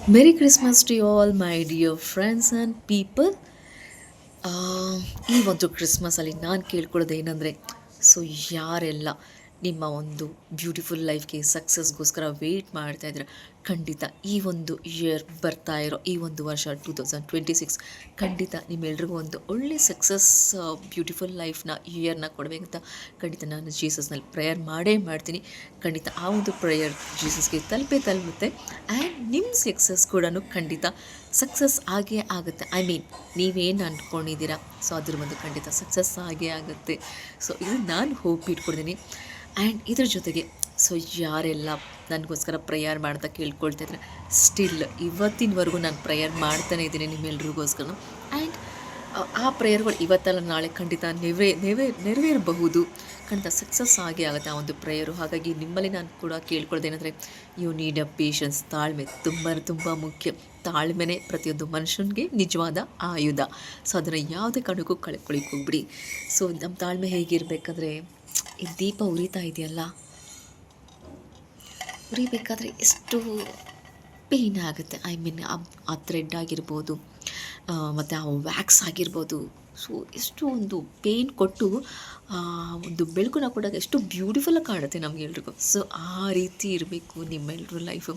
Merry Christmas to you all, my dear friends and people. ಆ, ಈ ಒಂದು ಕ್ರಿಸ್ಮಸಲ್ಲಿ ನಾನು ಕೇಳ್ಕೊಳ್ಳೋದು ಏನಂದರೆ, ಸೊ ಯಾರೆಲ್ಲ ನಿಮ್ಮ ಒಂದು ಬ್ಯೂಟಿಫುಲ್ ಲೈಫ್ಗೆ ಸಕ್ಸಸ್ಗೋಸ್ಕರ ವೆಯ್ಟ್ ಮಾಡ್ತಾಯಿದ್ರೆ, ಖಂಡಿತ ಈ ಒಂದು ಇಯರ್ ಬರ್ತಾ ಇರೋ ಈ ಒಂದು ವರ್ಷ 2026 ಖಂಡಿತ ನಿಮ್ಮೆಲ್ರಿಗೂ ಒಂದು ಒಳ್ಳೆ ಸಕ್ಸಸ್ ಬ್ಯೂಟಿಫುಲ್ ಲೈಫ್ನ ಇಯರ್ನ ಕೊಡಬೇಕಂತ ಖಂಡಿತ ನಾನು ಜೀಸಸ್ನಲ್ಲಿ ಪ್ರೇಯರ್ ಮಾಡೇ ಮಾಡ್ತೀನಿ. ಖಂಡಿತ ಆ ಒಂದು ಪ್ರೇಯರ್ ಜೀಸಸ್ಗೆ ತಲುಪುತ್ತೆ. ಆ್ಯಂಡ್ ನಿಮ್ಮ ಸಕ್ಸಸ್ ಕೂಡ ಖಂಡಿತ ಸಕ್ಸಸ್ ಆಗೇ ಆಗುತ್ತೆ. ಐ ಮೀನ್ ನೀವೇನು ಅಂದ್ಕೊಂಡಿದ್ದೀರಾ, ಸೊ ಅದ್ರ ಒಂದು ಖಂಡಿತ ಸಕ್ಸಸ್ ಆಗೇ ಆಗುತ್ತೆ. ಸೊ ಇದು ನಾನು ಹೋಪ್ ಇಟ್ಕೊಡ್ತೀನಿ. ಆ್ಯಂಡ್ ಇದ್ರ ಜೊತೆಗೆ ಸೊ ಯಾರೆಲ್ಲ ನನಗೋಸ್ಕರ ಪ್ರೇಯರ್ ಮಾಡ್ತಾ ಕೇಳ್ಕೊಳ್ತಾಯಿದ್ರೆ, ಸ್ಟಿಲ್ ಇವತ್ತಿನವರೆಗೂ ನಾನು ಪ್ರೇಯರ್ ಮಾಡ್ತಾನೇ ಇದ್ದೀನಿ ನಿಮ್ಮೆಲ್ರಿಗೋಸ್ಕರ. ಆ್ಯಂಡ್ ಆ ಪ್ರೇಯರ್ಗಳು ಇವತ್ತಲ್ಲ ನಾಳೆ ಖಂಡಿತ ನೆರವೇರಬಹುದು. ಖಂಡಿತ ಸಕ್ಸಸ್ ಆಗೇ ಆಗುತ್ತೆ ಆ ಒಂದು ಪ್ರೇಯರು. ಹಾಗಾಗಿ ನಿಮ್ಮಲ್ಲಿ ನಾನು ಕೂಡ ಕೇಳ್ಕೊಳ್ಳೋದೇನೆಂದರೆ, ಯು ನೀಡ್ ಅ ಪೇಷನ್ಸ್. ತಾಳ್ಮೆ ತುಂಬ ಮುಖ್ಯ. ತಾಳ್ಮೆನೇ ಪ್ರತಿಯೊಂದು ಮನುಷ್ಯನಿಗೆ ನಿಜವಾದ ಆಯುಧ. ಸೊ ಅದನ್ನು ಯಾವುದೇ ಕಾರಣಕ್ಕೂ ಕಳ್ಕೊಳ್ಳಿಕ್ಕೆ ಹೋಗ್ಬಿಡಿ. ಸೊ ನಮ್ಮ ತಾಳ್ಮೆ ಹೇಗಿರಬೇಕಂದ್ರೆ, ಈ ದೀಪ ಉರಿತಾ ಇದೆಯಲ್ಲ, ಉರಿಬೇಕಾದ್ರೆ ಎಷ್ಟು ಪೇಯ್ನ್ ಆಗುತ್ತೆ. ಐ ಮೀನ್ ಆ ಥ್ರೆಡ್ ಆಗಿರ್ಬೋದು, ಮತ್ತು ಆ ವ್ಯಾಕ್ಸ್ ಆಗಿರ್ಬೋದು. ಸೊ ಎಷ್ಟು ಒಂದು ಪೇಯ್ನ್ ಕೊಟ್ಟು ಒಂದು ಬೆಳಕನ್ನ ಕೊಡೋದು ಎಷ್ಟು ಬ್ಯೂಟಿಫುಲ್ಲಾಗಿ ಕಾಣುತ್ತೆ ನಮಗೆಲ್ರಿಗೂ. ಸೊ ಆ ರೀತಿ ಇರಬೇಕು ನಿಮ್ಮೆಲ್ಲರೂ ಲೈಫು.